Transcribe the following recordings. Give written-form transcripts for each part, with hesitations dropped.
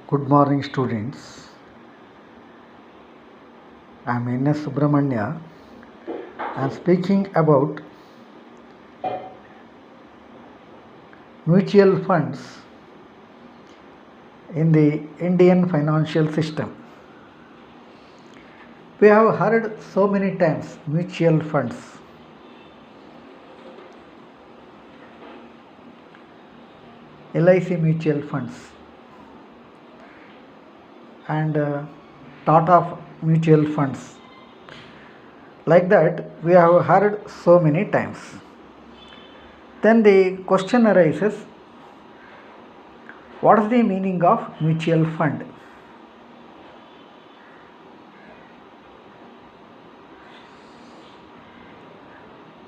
Good morning, students. I am N.S. Subramanya. I am speaking about mutual funds in the Indian financial system. We have heard so many times mutual funds. LIC mutual funds and Tata mutual funds. Like that, we have heard so many times. Then the question arises, what is the meaning of mutual fund?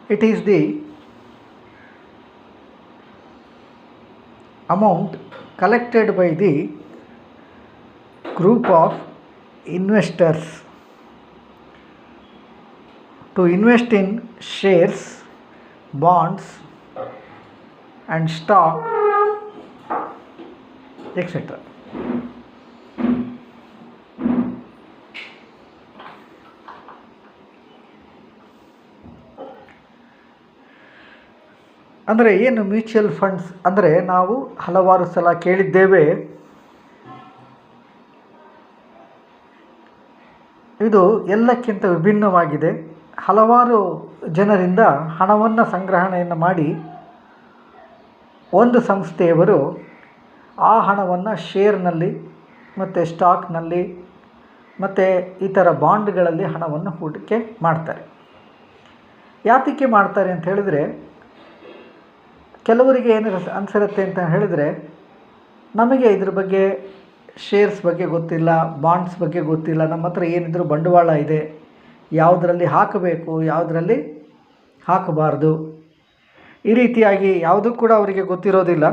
It is the amount collected by the group of investors to invest in shares, bonds and stock, etc. ಅಂದರೆ ಏನು mutual funds ಅಂದರೆ ನಾವು ಹಲವಾರು ಸಲ ಕೇಳಿದ್ದೇವೆ. ಇದು ಎಲ್ಲಕ್ಕಿಂತ ವಿಭಿನ್ನವಾಗಿದೆ. ಹಲವಾರು ಜನರಿಂದ ಹಣವನ್ನು ಸಂಗ್ರಹಣೆಯನ್ನು ಮಾಡಿ ಒಂದು ಸಂಸ್ಥೆಯವರು ಆ ಹಣವನ್ನು ಶೇರ್ನಲ್ಲಿ ಮತ್ತು ಸ್ಟಾಕ್ನಲ್ಲಿ ಮತ್ತು ಇತರ ಬಾಂಡ್ಗಳಲ್ಲಿ ಹಣವನ್ನು ಹೂಡಿಕೆ ಮಾಡ್ತಾರೆ. ಯಾತಕ್ಕೆ ಮಾಡ್ತಾರೆ ಅಂತ ಹೇಳಿದರೆ, ಕೆಲವರಿಗೆ ಏನು ಅನಿಸಿರುತ್ತೆ ಅಂತ ಹೇಳಿದರೆ, ನಮಗೆ ಇದ್ರ ಬಗ್ಗೆ ಶೇರ್ಸ್ ಬಗ್ಗೆ ಗೊತ್ತಿಲ್ಲ, ಬಾಂಡ್ಸ್ ಬಗ್ಗೆ ಗೊತ್ತಿಲ್ಲ, ನಮ್ಮ ಹತ್ರ ಏನಿದ್ರು ಬಂಡವಾಳ ಇದೆ, ಯಾವುದರಲ್ಲಿ ಹಾಕಬೇಕು ಯಾವುದರಲ್ಲಿ ಹಾಕಬಾರ್ದು, ಈ ರೀತಿಯಾಗಿ ಯಾವುದೂ ಕೂಡ ಅವರಿಗೆ ಗೊತ್ತಿರೋದಿಲ್ಲ.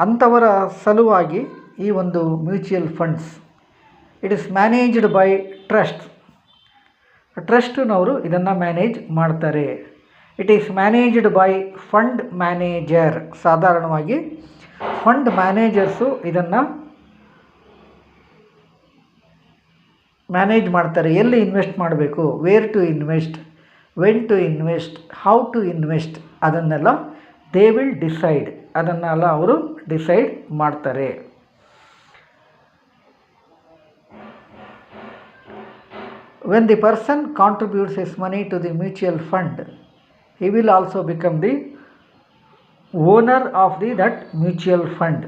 ಅಂಥವರ ಸಲುವಾಗಿ ಈ ಒಂದು mutual funds, it is managed by ಟ್ರಸ್ಟ್ನವರು ಇದನ್ನು ಮ್ಯಾನೇಜ್ ಮಾಡ್ತಾರೆ. It is managed by fund manager. ಸಾಧಾರಣವಾಗಿ ಫಂಡ್ ಮ್ಯಾನೇಜರ್ಸು ಇದನ್ನು ಮ್ಯಾನೇಜ್ ಮಾಡ್ತಾರೆ. ಎಲ್ಲಿ ಇನ್ವೆಸ್ಟ್ ಮಾಡಬೇಕು, where to invest, when to invest, how to invest, ಅದನ್ನೆಲ್ಲ ದೇ ವಿಲ್ ಡಿಸೈಡ್, ಅದನ್ನೆಲ್ಲ ಅವರು ಡಿಸೈಡ್ ಮಾಡ್ತಾರೆ. When the person contributes his money to the mutual fund, he will also become the owner of that mutual fund.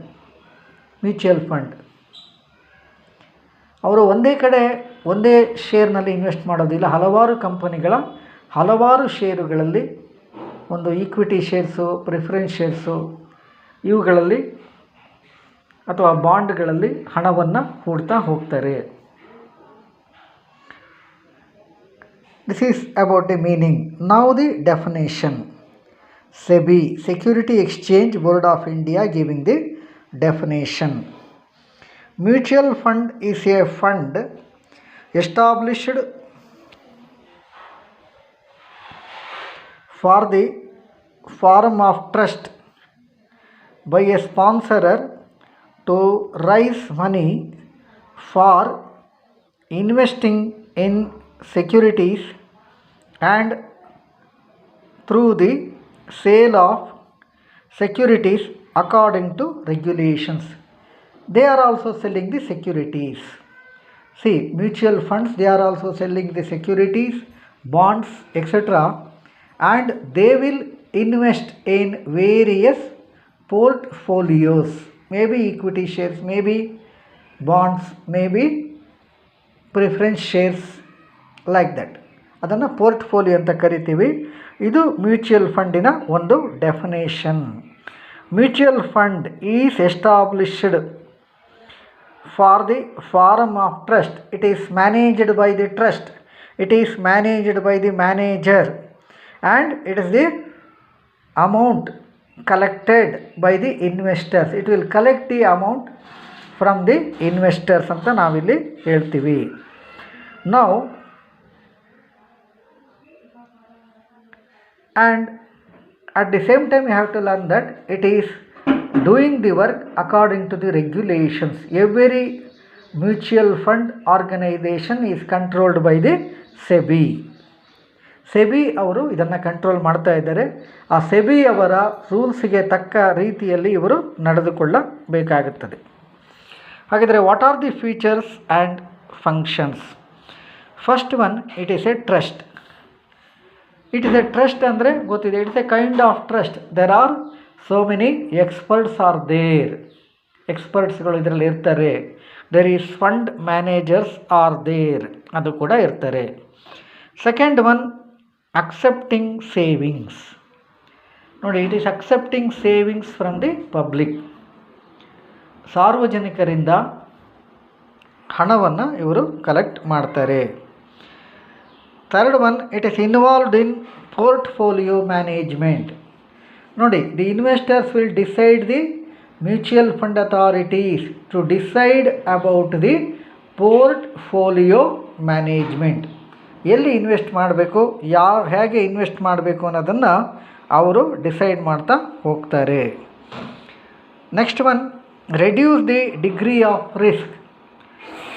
ಅವರು ಒಂದೇ ಕಡೆ ಒಂದೇ ಶೇರ್ನಲ್ಲಿ invest ಮಾಡೋದಿಲ್ಲ. ಹಲವಾರು ಕಂಪನಿಗಳ ಹಲವಾರು ಷೇರುಗಳಲ್ಲಿ, ಒಂದು ಈಕ್ವಿಟಿ ಶೇರ್ಸು, ಪ್ರಿಫರೆನ್ಸ್ ಶೇರ್ಸು, ಇವುಗಳಲ್ಲಿ ಅಥವಾ ಬಾಂಡ್ಗಳಲ್ಲಿ ಹಣವನ್ನು ಹೂಡ್ತಾ ಹೋಗ್ತಾರೆ. This is about the meaning. Now the definition. SEBI, Security Exchange Board of India, giving the definition. Mutual fund is a fund established for the form of trust by a sponsorer to raise money for investing in securities and through the sale of securities according to regulations. They are also selling the securities. See, mutual funds, they are also selling the securities, bonds, etc. and they will invest in various portfolios, maybe equity shares, maybe bonds, maybe preference shares, like that. ಅದನ್ನು portfolio ಅಂತ ಕರಿತೀವಿ. ಇದು mutual ಫಂಡಿನ ಒಂದು definition. Mutual fund is established for the form of trust. It is managed by the trust. It is managed by the manager and it is the amount collected by the investors. It will collect the amount from the investors ಅಂತ ನಾವಿಲ್ಲಿ ಹೇಳ್ತೀವಿ. ನಾವು and at the same time you have to learn that it is doing the work according to the regulations. Every mutual fund organization is controlled by the SEBI. SEBI ಅವರು ಇದನ್ನು control ಮಾಡ್ತಾ ಇದ್ದಾರೆ. ಆ SEBI ಅವರ ರೂಲ್ಸ್ಗೆ ತಕ್ಕ ರೀತಿಯಲ್ಲಿ ಇವರು ನಡೆದುಕೊಳ್ಳಬೇಕಾಗುತ್ತದೆ. ಹಾಗಾದರೆ what are the features and functions? First one, it is a trust. It is a trust ಅಂದರೆ ಗೊತ್ತಿದೆ, it's a kind of trust. There are so many experts are there. ಎಕ್ಸ್ಪರ್ಟ್ಸ್ಗಳು ಇದರಲ್ಲಿ ಇರ್ತಾರೆ. There is fund managers are there, ಅದು ಕೂಡ ಇರ್ತಾರೆ. Second one, accepting savings. ನೋಡಿ, it is accepting savings from the public. ಸಾರ್ವಜನಿಕರಿಂದ ಹಣವನ್ನು ಇವರು ಕಲೆಕ್ಟ್ ಮಾಡ್ತಾರೆ. Third one, it is involved in portfolio management. ನೋಡಿ, the investors will decide the mutual fund authorities to decide about the portfolio management. ಎಲ್ಲಿ invest ಮಾಡಬೇಕು, ಹೇಗೆ invest ಮಾಡಬೇಕು ಅನ್ನೋದನ್ನು ಅವರು ಡಿಸೈಡ್ ಮಾಡ್ತಾ ಹೋಗ್ತಾರೆ. Next one, reduce the degree of risk.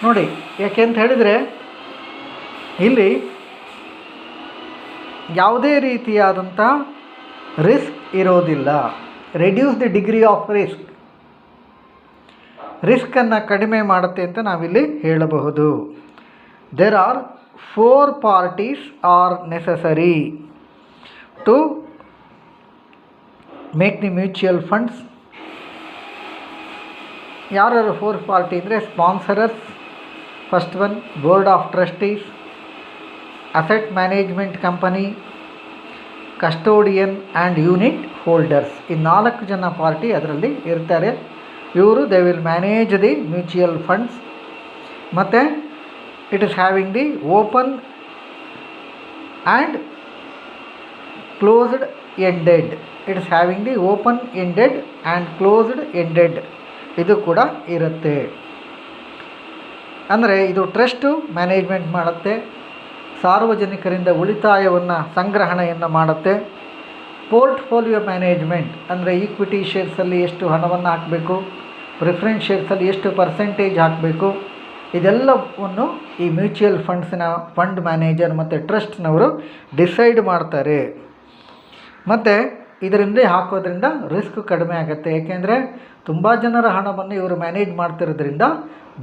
ನೋಡಿ, ಯಾಕೆ ಅಂತ ಹೇಳಿದರೆ ಇಲ್ಲಿ ಯಾವುದೇ ರೀತಿಯಾದಂಥ ರಿಸ್ಕ್ ಇರೋದಿಲ್ಲ. Reduce the degree of risk, ರಿಸ್ಕನ್ನು ಕಡಿಮೆ ಮಾಡುತ್ತೆ ಅಂತ ನಾವಿಲ್ಲಿ ಹೇಳಬಹುದು. There are 4 parties are necessary to make the mutual funds. ಯಾರ್ಯಾರು 4 ಪಾರ್ಟಿ ಅಂದರೆ sponsorers, first one board of trustees, asset management company, custodian and unit holders. ಈ 4 ಜನ ಪಾರ್ಟಿ ಅದರಲ್ಲಿ ಇರ್ತಾರೆ. ಇವರು they will manage the mutual funds. ಮತ್ತು it is having the open and closed ended. It is having the open ended and closed ended. ಇದು ಕೂಡ ಇರುತ್ತೆ. ಅಂದರೆ ಇದು ಟ್ರಸ್ಟು ಮ್ಯಾನೇಜ್ಮೆಂಟ್ ಮಾಡುತ್ತೆ, ಸಾರ್ವಜನಿಕರಿಂದ ಉಳಿತಾಯವನ್ನು ಸಂಗ್ರಹಣೆಯನ್ನು ಮಾಡುತ್ತೆ. ಪೋರ್ಟ್ಫೋಲಿಯೋ ಮ್ಯಾನೇಜ್ಮೆಂಟ್ ಅಂದರೆ ಈಕ್ವಿಟಿ ಶೇರ್ಸಲ್ಲಿ ಎಷ್ಟು ಹಣವನ್ನು ಹಾಕಬೇಕು, ಪ್ರಿಫರೆನ್ಸ್ ಶೇರ್ಸಲ್ಲಿ ಎಷ್ಟು ಪರ್ಸೆಂಟೇಜ್ ಹಾಕಬೇಕು, ಇದೆಲ್ಲವನ್ನು ಈ ಮ್ಯೂಚುವಲ್ ಫಂಡ್ಸಿನ ಫಂಡ್ ಮ್ಯಾನೇಜರ್ ಮತ್ತು ಟ್ರಸ್ಟ್ನವರು ಡಿಸೈಡ್ ಮಾಡ್ತಾರೆ. ಮತ್ತು ಇದರಿಂದ ಹಾಕೋದ್ರಿಂದ ರಿಸ್ಕ್ ಕಡಿಮೆ ಆಗುತ್ತೆ. ಏಕೆಂದರೆ ತುಂಬ ಜನರ ಹಣವನ್ನು ಇವರು ಮ್ಯಾನೇಜ್ ಮಾಡ್ತಿರೋದ್ರಿಂದ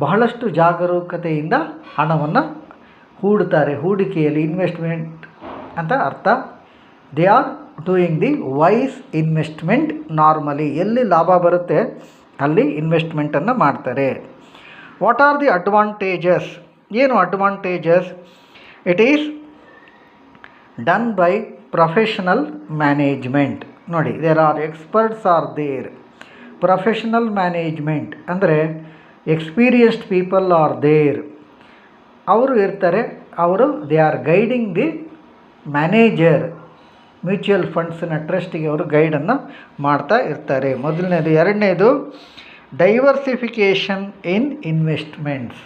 ಬಹಳಷ್ಟು ಜಾಗರೂಕತೆಯಿಂದ ಹಣವನ್ನು ಹೂಡ್ತಾರೆ. ಹೂಡಿಕೆಯಲ್ಲಿ ಇನ್ವೆಸ್ಟ್ಮೆಂಟ್ ಅಂತ ಅರ್ಥ. They are doing the wise investment. Normally ಎಲ್ಲಿ ಲಾಭ ಬರುತ್ತೆ ಅಲ್ಲಿ ಇನ್ವೆಸ್ಟ್ಮೆಂಟನ್ನು ಮಾಡ್ತಾರೆ. What are the advantages? ಏನು advantages? It is done by professional management. ನೋಡಿ, there are experts are there. Professional management ಅಂದರೆ ಎಕ್ಸ್ಪೀರಿಯನ್ಸ್ಡ್ ಪೀಪಲ್ ಆರ್ ದೇರ್. ಅವರು ಇರ್ತಾರೆ. ಅವರು they are guiding the manager. Mutual ಫಂಡ್ಸಿನ ಟ್ರಸ್ಟಿಗೆ ಅವರು ಗೈಡನ್ನು ಮಾಡ್ತಾ ಇರ್ತಾರೆ. ಮೊದಲನೇದು. ಎರಡನೇದು, ಡೈವರ್ಸಿಫಿಕೇಷನ್ ಇನ್ ಇನ್ವೆಸ್ಟ್ಮೆಂಟ್ಸ್.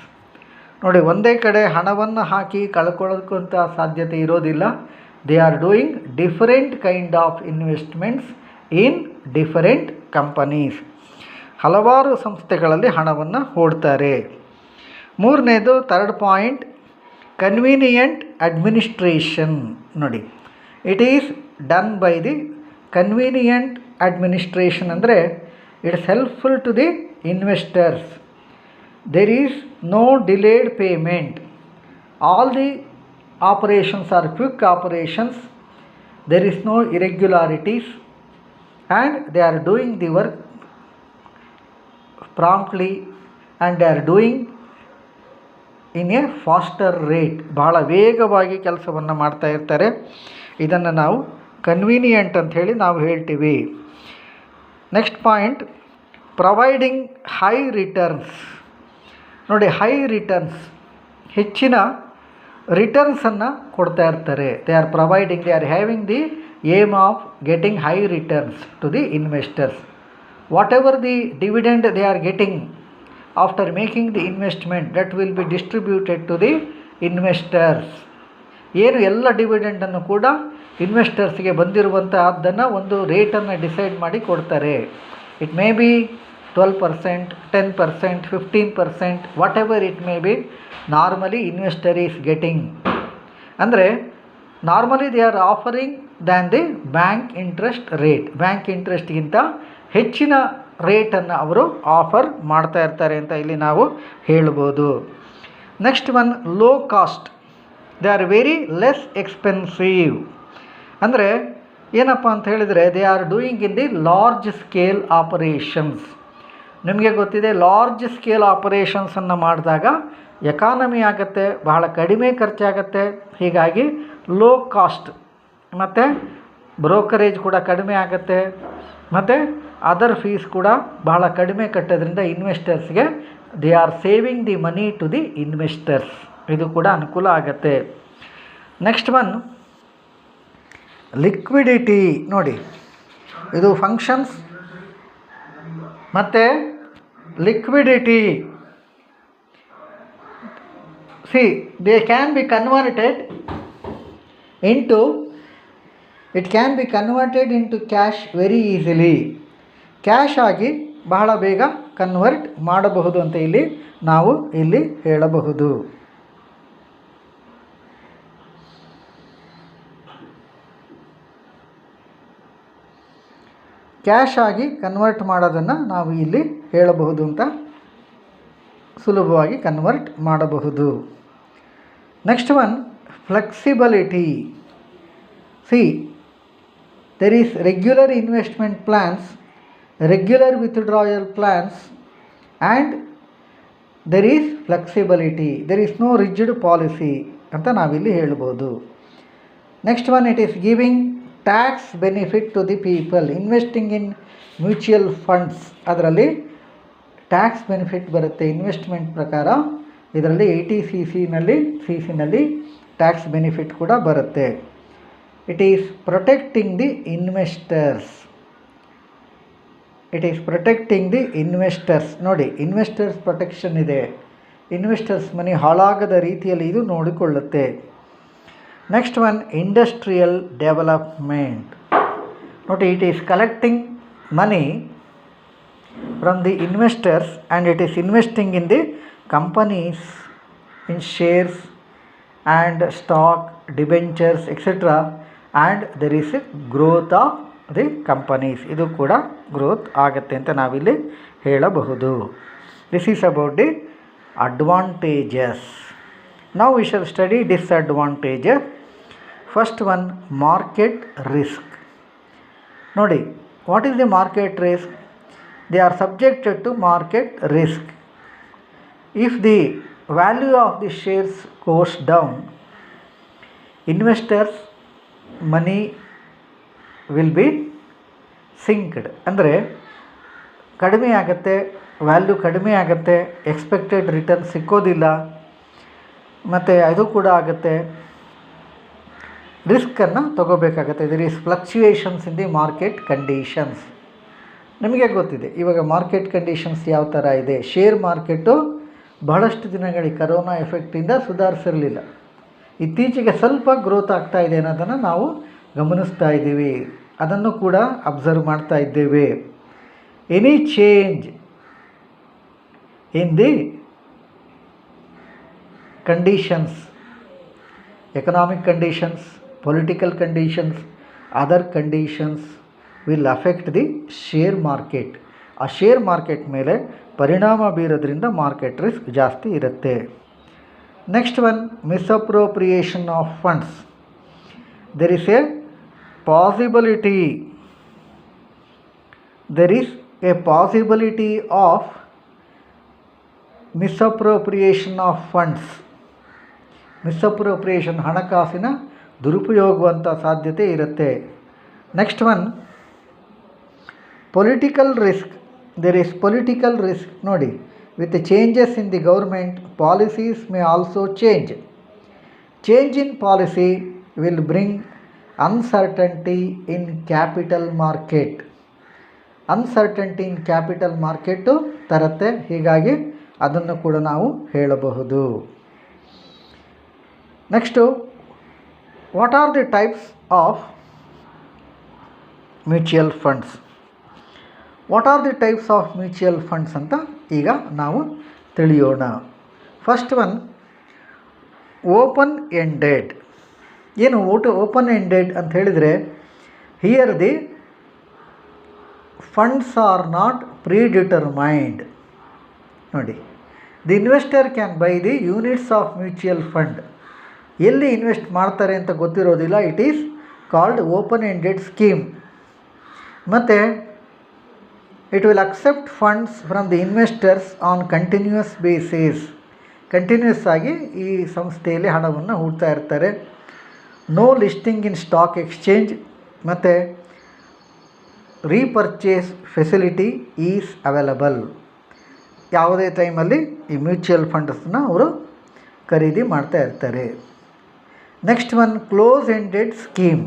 ನೋಡಿ, ಒಂದೇ ಕಡೆ ಹಣವನ್ನು ಹಾಕಿ ಕಳ್ಕೊಳ್ಳೋಕ್ಕಂಥ ಸಾಧ್ಯತೆ ಇರೋದಿಲ್ಲ. They are doing different kind of investments in different companies. ಹಲವಾರು ಸಂಸ್ಥೆಗಳಲ್ಲಿ ಹಣವನ್ನು ಹೂಡ್ತಾರೆ. ಮೂರನೇದು, ಥರ್ಡ್ ಪಾಯಿಂಟ್, ಕನ್ವೀನಿಯಂಟ್ ಅಡ್ಮಿನಿಸ್ಟ್ರೇಷನ್. ನೋಡಿ, it is done by the convenient administration ಅಂದರೆ it's helpful to the investors. There is no delayed payment. All the operations are quick operations. There is no irregularities and they are doing the work promptly and they are doing in a faster rate. ಬಹಳ ವೇಗವಾಗಿ ಕೆಲಸವನ್ನು ಮಾಡ್ತಾ ಇರ್ತಾರೆ. ಇದನ್ನು ನಾವು convenient ಅಂತ ಹೇಳಿ ನಾವು ಹೇಳ್ತೀವಿ. Next point, providing high returns. ನೋಡಿ, ಹೈ ರಿಟರ್ನ್ಸ್, ಹೆಚ್ಚಿನ ರಿಟರ್ನ್ಸನ್ನು ಕೊಡ್ತಾ ಇರ್ತಾರೆ. They are providing, they are having the aim of getting high returns to the investors. Whatever the dividend they are getting after making the investment, that will be distributed to the investors. ಏನು ಎಲ್ಲ ಡಿವಿಡೆಂಡನ್ನು ಕೂಡ ಇನ್ವೆಸ್ಟರ್ಸ್ಗೆ ಬಂದಿರುವಂಥ ಅದನ್ನು ಒಂದು ರೇಟನ್ನು decide ಮಾಡಿ ಕೊಡ್ತಾರೆ. It may be 12%, 10%, 15%, whatever it may be, normally investor is getting. ಅಂದರೆ normally they are offering than the bank interest rate. Bank ಇಂಟ್ರೆಸ್ಟ್ಗಿಂತ ಹೆಚ್ಚಿನ ರೇಟನ್ನು ಅವರು ಆಫರ್ ಮಾಡ್ತಾ ಇರ್ತಾರೆ ಅಂತ ಇಲ್ಲಿ ನಾವು ಹೇಳ್ಬೋದು. Next one, low cost. They are very less expensive. ಅಂದರೆ ಏನಪ್ಪ ಅಂತ ಹೇಳಿದರೆ, they are doing in the large scale operations. ನಿಮಗೆ ಗೊತ್ತಿದೆ, ಲಾರ್ಜ್ ಸ್ಕೇಲ್ ಆಪರೇಷನ್ಸನ್ನು ಮಾಡಿದಾಗ ಎಕಾನಮಿ ಆಗುತ್ತೆ, ಬಹಳ ಕಡಿಮೆ ಖರ್ಚಾಗತ್ತೆ. ಹೀಗಾಗಿ ಲೋ ಕಾಸ್ಟ್, ಮತ್ತು ಬ್ರೋಕರೇಜ್ ಕೂಡ ಕಡಿಮೆ ಆಗುತ್ತೆ, ಮತ್ತು ಅದರ್ ಫೀಸ್ ಕೂಡ ಬಹಳ ಕಡಿಮೆ ಕಟ್ಟೋದ್ರಿಂದ ಇನ್ವೆಸ್ಟರ್ಸ್ಗೆ they are saving the money to the investors. ಇದು ಕೂಡ ಅನುಕೂಲ ಆಗುತ್ತೆ. Next one, liquidity. ನೋಡಿ, ಇದು ಫಂಕ್ಷನ್ಸ್ ಮತ್ತು liquidity. See, they can be converted into, it can be converted into cash very easily. Cash ಆಗಿ ಬಹಳ ಬೇಗ ಕನ್ವರ್ಟ್ ಮಾಡಬಹುದು ಅಂತ ಇಲ್ಲಿ ನಾವು ಇಲ್ಲಿ ಹೇಳಬಹುದು. ಕ್ಯಾಶ್ ಆಗಿ ಕನ್ವರ್ಟ್ ಮಾಡೋದನ್ನು ನಾವು ಇಲ್ಲಿ ಹೇಳಬಹುದು ಅಂತ, ಸುಲಭವಾಗಿ ಕನ್ವರ್ಟ್ ಮಾಡಬಹುದು. Next one, flexibility. See, there is regular investment plans, regular withdrawal plans, and there is flexibility. There is no rigid policy ಅಂತ ನಾವಿಲ್ಲಿ ಹೇಳ್ಬೋದು. Next one, it is giving tax benefit to the people. Investing in mutual funds, ಅದರಲ್ಲಿ tax benefit ಬರುತ್ತೆ investment ಪ್ರಕಾರ. ಇದರಲ್ಲಿ 80cc ನಲ್ಲಿ tax benefit ಕೂಡ ಬರುತ್ತೆ. It is protecting the investors. It is protecting the investors. ನೋಡಿ, ಇನ್ವೆಸ್ಟರ್ಸ್ ಪ್ರೊಟೆಕ್ಷನ್ ಇದೆ. Investors ಮನಿ ಹಾಳಾಗದ ರೀತಿಯಲ್ಲಿ ಇದು ನೋಡಿಕೊಳ್ಳುತ್ತೆ. Next one, industrial development. ನೋಡಿ, it is collecting money from the investors and it is investing in the companies, in shares and stock, debentures, etc. and there is a growth of the companies. ಇದು ಕೂಡ growth ಆಗುತ್ತೆ ಅಂತ ನಾವಿಲ್ಲಿ ಹೇಳಬಹುದು. This is about the advantages. Now we shall study disadvantages. First one, market risk. ನೋಡಿ, what is the market risk? They are subjected to market risk. If the value of the shares goes down, investors' money will be sinked. ಅಂದರೆ ಕಡಿಮೆ ಆಗುತ್ತೆ, value ಕಡಿಮೆ ಆಗುತ್ತೆ, expected return ಸಿಕ್ಕೋದಿಲ್ಲ, ಮತ್ತು ಅದು ಕೂಡ ಆಗುತ್ತೆ, ರಿಸ್ಕನ್ನು ತಗೋಬೇಕಾಗತ್ತೆ. There is fluctuations in the market conditions. ನಿಮಗೆ ಗೊತ್ತಿದೆ ಇವಾಗ ಮಾರ್ಕೆಟ್ ಕಂಡೀಷನ್ಸ್ ಯಾವ ಥರ ಇದೆ. ಶೇರ್ ಮಾರ್ಕೆಟು ಬಹಳಷ್ಟು ದಿನಗಳಿಗೆ ಕರೋನಾ ಎಫೆಕ್ಟಿಂದ ಸುಧಾರಿಸಿರಲಿಲ್ಲ. ಇತ್ತೀಚೆಗೆ ಸ್ವಲ್ಪ ಗ್ರೋತ್ ಆಗ್ತಾ ಇದೆ ಅನ್ನೋದನ್ನು ನಾವು ಗಮನಿಸ್ತಾ ಇದ್ದೀವಿ, ಅದನ್ನು ಕೂಡ ಅಬ್ಸರ್ವ್ ಮಾಡ್ತಾ ಇದ್ದೇವೆ. Any change in the conditions, economic conditions, political conditions, other conditions will affect the share market. ಆ ಶೇರ್ ಮಾರ್ಕೆಟ್ ಮೇಲೆ ಪರಿಣಾಮ ಬೀರೋದ್ರಿಂದ ಮಾರ್ಕೆಟ್ ರಿಸ್ಕ್ ಜಾಸ್ತಿ ಇರುತ್ತೆ. Next one, misappropriation of funds. There is a possibility, there is a possibility of misappropriation of funds. Misappropriation, ಹಣಕಾಸಿನ ದುರುಪಯೋಗವಂಥ ಸಾಧ್ಯತೆ ಇರುತ್ತೆ. ನೆಕ್ಸ್ಟ್ ಒನ್, political risk. There is political risk. ನೋಡಿ, with changes in the government, policies may also change. Change in policy will bring uncertainty in capital market. Uncertainty in capital market ತರುತ್ತೆ. ಹೀಗಾಗಿ ಅದನ್ನು ಕೂಡ ನಾವು ಹೇಳಬಹುದು. Next, what are the types of mutual funds? What are the types of mutual funds ಅಂತ ಈಗ ನಾವು ತಿಳಿಯೋಣ. First one open ended. ಏನು ಓಪನ್ ಎಂಡೆಡ್ ಅಂತ ಹೇಳಿದರೆ, here the funds are not predetermined. ನೋಡಿ, the investor can buy the units of mutual fund. ಎಲ್ಲಿ invest ಮಾಡ್ತಾರೆ ಅಂತ ಗೊತ್ತಿರೋದಿಲ್ಲ. It is called open ended scheme. ಮತ್ತು it will accept funds from the investors on continuous basis. Continuous ಆಗಿ ಈ ಸಂಸ್ಥೆಯಲ್ಲಿ ಹಣವನ್ನು ಹೂಡ್ತಾ ಇರ್ತಾರೆ. No listing in stock exchange ಮತ್ತು ರೀಪರ್ಚೇಸ್ ಫೆಸಿಲಿಟಿ ಈಸ್ ಅವೈಲಬಲ್. ಯಾವುದೇ ಟೈಮಲ್ಲಿ ಈ ಮ್ಯೂಚುವಲ್ ಫಂಡ್ಸನ್ನ ಅವರು ಖರೀದಿ ಮಾಡ್ತಾ ಇರ್ತಾರೆ. Next one close ended scheme.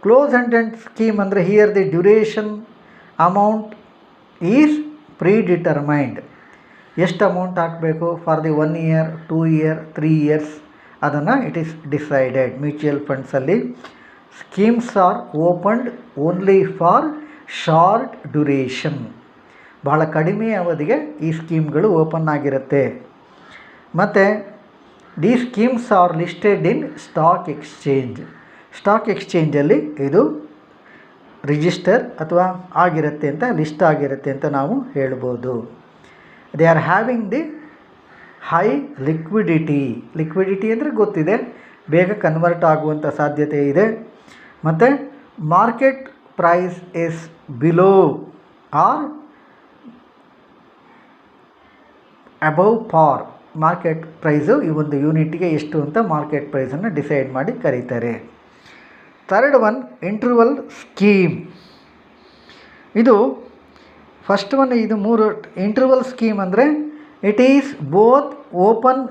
Close ended scheme ಅಂದರೆ here the duration amount is predetermined. ಎಷ್ಟು ಅಮೌಂಟ್ ಹಾಕಬೇಕು for the 1 year, 2 year, 3 years ಅದನ್ನು ಇಟ್ ಈಸ್ ಡಿಸೈಡೆಡ್. ಮ್ಯೂಚುವಲ್ ಫಂಡ್ಸಲ್ಲಿ schemes are opened only for short duration. ಬಹಳ ಕಡಿಮೆ ಅವಧಿಗೆ ಈ ಸ್ಕೀಮ್ಗಳು ಓಪನ್ ಆಗಿರುತ್ತೆ. ಮತ್ತು the schemes are listed in stock exchange. Stock ಎಕ್ಸ್ಚೇಂಜಲ್ಲಿ ಇದು ರಿಜಿಸ್ಟರ್ ಅಥವಾ ಆಗಿರುತ್ತೆ ಅಂತ, ಲಿಸ್ಟ್ ಆಗಿರುತ್ತೆ ಅಂತ ನಾವು ಹೇಳ್ಬೋದು. They are having the high liquidity. Liquidity ಅಂದರೆ ಗೊತ್ತಿದೆ, ಬೇಗ ಕನ್ವರ್ಟ್ ಆಗುವಂಥ ಸಾಧ್ಯತೆ ಇದೆ. ಮತ್ತು market price is below or above par. Market price ಈ ಒಂದು ಯೂನಿಟ್ಗೆ ಎಷ್ಟು ಅಂತ ಮಾರ್ಕೆಟ್ ಪ್ರೈಸನ್ನು ಡಿಸೈಡ್ ಮಾಡಿ ಕರೀತಾರೆ. Third one interval scheme. ಇದು ಫಸ್ಟ್ ಒನ್, ಇದು 3 ಇಂಟರ್ವಲ್ ಸ್ಕೀಮ್ ಅಂದರೆ it is both open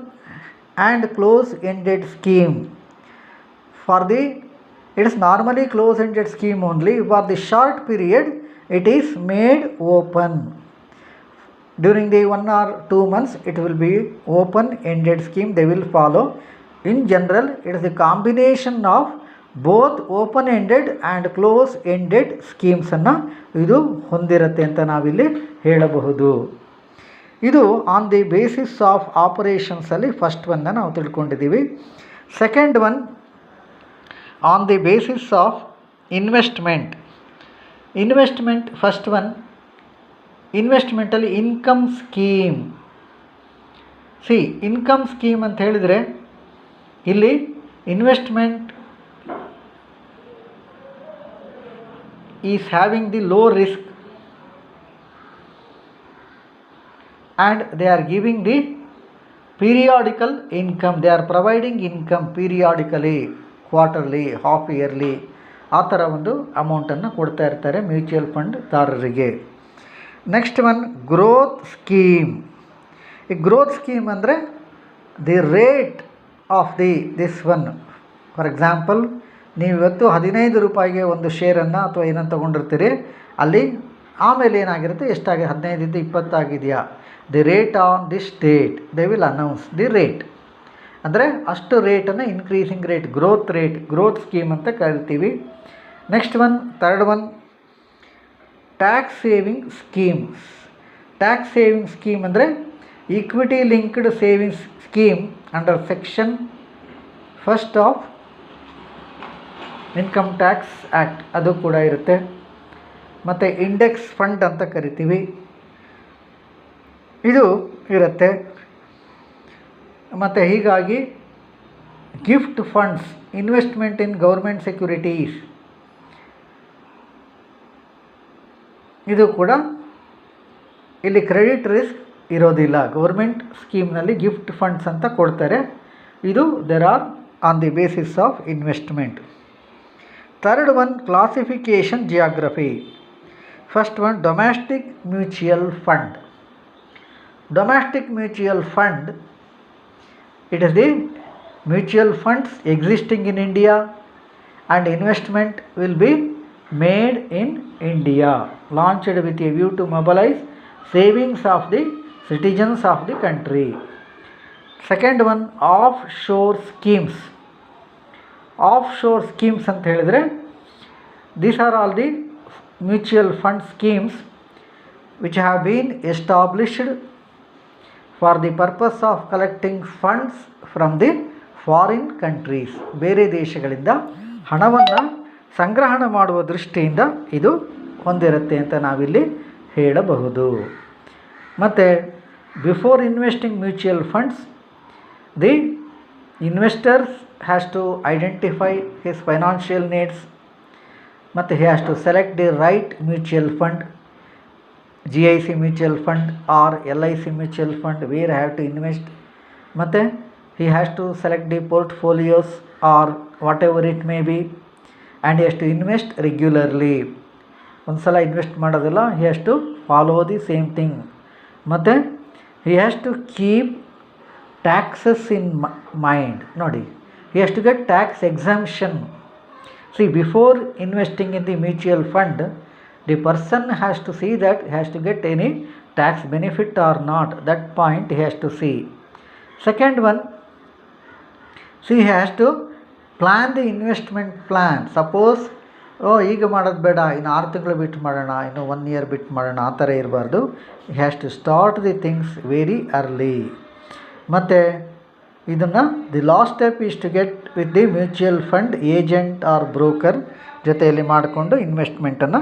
and close ended scheme. For the it is normally close ended scheme only. For the short period it is made open. During the 1 or 2 months it will be open ended scheme they will follow. In general it is the combination of both open ended and close ended schemes ಅನ್ನು ಇದು ಹೊಂದಿರುತ್ತೆ ಅಂತ ನಾವಿಲ್ಲಿ ಹೇಳಬಹುದು. ಇದು on the basis of ಆಪರೇಷನ್ಸಲ್ಲಿ first ಒನ್ನ ನಾವು ತಿಳ್ಕೊಂಡಿದ್ದೀವಿ. Second one on the basis of investment. Investment first one ಇನ್ವೆಸ್ಟ್ಮೆಂಟಲ್ಲಿ ಇನ್ಕಮ್ ಸ್ಕೀಮ್. ಇನ್ಕಮ್ ಸ್ಕೀಮ್ ಅಂತ ಹೇಳಿದರೆ ಇಲ್ಲಿ investment is having the low risk and they are giving the periodical income. They are providing income periodically, quarterly, half yearly ಆ ಥರ ಒಂದು ಅಮೌಂಟನ್ನು ಕೊಡ್ತಾ ಇರ್ತಾರೆ ಮ್ಯೂಚುವಲ್ ಫಂಡ್ದಾರರಿಗೆ. Next one growth scheme. ಈ ಗ್ರೋತ್ ಸ್ಕೀಮ್ ಅಂದರೆ the rate of this one. For example, ನೀವು ಇವತ್ತು 15 ರೂಪಾಯಿಗೆ ಒಂದು ಶೇರನ್ನು ಅಥವಾ ಏನನ್ನು ತೊಗೊಂಡಿರ್ತೀರಿ. ಅಲ್ಲಿ ಆಮೇಲೆ ಏನಾಗಿರುತ್ತೆ, ಎಷ್ಟಾಗಿ 15 20 ಆಗಿದೆಯಾ, the rate on this date they will announce the rate. ಅಂದರೆ ಅಷ್ಟು ರೇಟನ್ನು increasing rate, growth rate, growth scheme ಅಂತ ಕರಿತೀವಿ. Next one third one tax saving schemes. Tax saving scheme ಅಂದರೆ equity linked savings scheme under section 1 of income tax act, ಅದು ಕೂಡ ಇರುತ್ತೆ. ಮತ್ತು ಇಂಡೆಕ್ಸ್ ಫಂಡ್ ಅಂತ ಕರಿತೀವಿ, ಇದು ಇರುತ್ತೆ. ಮತ್ತು ಹೀಗಾಗಿ ಗಿಫ್ಟ್ funds, investment in government securities, ಇದು ಕೂಡ ಇಲ್ಲಿ ಕ್ರೆಡಿಟ್ ರಿಸ್ಕ್ ಇರೋದಿಲ್ಲ. ಗೌರ್ಮೆಂಟ್ ಸ್ಕೀಮ್ನಲ್ಲಿ ಗಿಫ್ಟ್ ಫಂಡ್ಸ್ ಅಂತ ಕೊಡ್ತಾರೆ. ಇದು there are on the basis of investment. Third one classification geography. First one domestic mutual fund. Domestic mutual fund, it is the mutual funds existing in India and investment will be made in India, launched with a view to mobilize savings of the citizens of the country. Second one, offshore schemes. Offshore schemes ಅಂತ ಹೇಳಿದರೆ, these are all the mutual fund schemes which have been established for the purpose of collecting funds from the foreign countries. ಬೇರೆ ದೇಶಗಳಿಂದ ಹಣವನ್ನು ಸಂಗ್ರಹಣ ಮಾಡುವ ದೃಷ್ಟಿಯಿಂದ ಇದು ಹೊಂದಿರುತ್ತೆ ಅಂತ ನಾವಿಲ್ಲಿ ಹೇಳಬಹುದು. ಮತ್ತು before investing mutual funds, the investors has to identify his financial needs, ಮತ್ತು he has to select the right mutual fund, GIC mutual fund or LIC mutual fund where I have to invest. ಮತ್ತು he has to select the portfolios or whatever it may be, and he has to invest regularly. ಒಂದು ಸಲ invest ಮಾಡೋದಿಲ್ಲ, he has to follow the same thing. ಮತ್ತು he has to keep taxes in mind. ನೋಡಿ, he has to get tax exemption. See, before investing in the mutual fund, the person has to see that he has to get any tax benefit or not. That point he has to see. Second one, see, he has to plan the investment plan. Suppose ಈಗ ಮಾಡೋದು ಬೇಡ, ಇನ್ನು 6 ತಿಂಗಳು ಬಿಟ್ಟು ಮಾಡೋಣ, ಇನ್ನು 1 year ಬಿಟ್ಟು ಮಾಡೋಣ, ಆ ಥರ ಇರಬಾರ್ದು. he has to start the things very early. ಮತ್ತು ಇದನ್ನು the last step is to get with the mutual fund agent or broker ಜೊತೆಯಲ್ಲಿ ಮಾಡಿಕೊಂಡು ಇನ್ವೆಸ್ಟ್ಮೆಂಟನ್ನು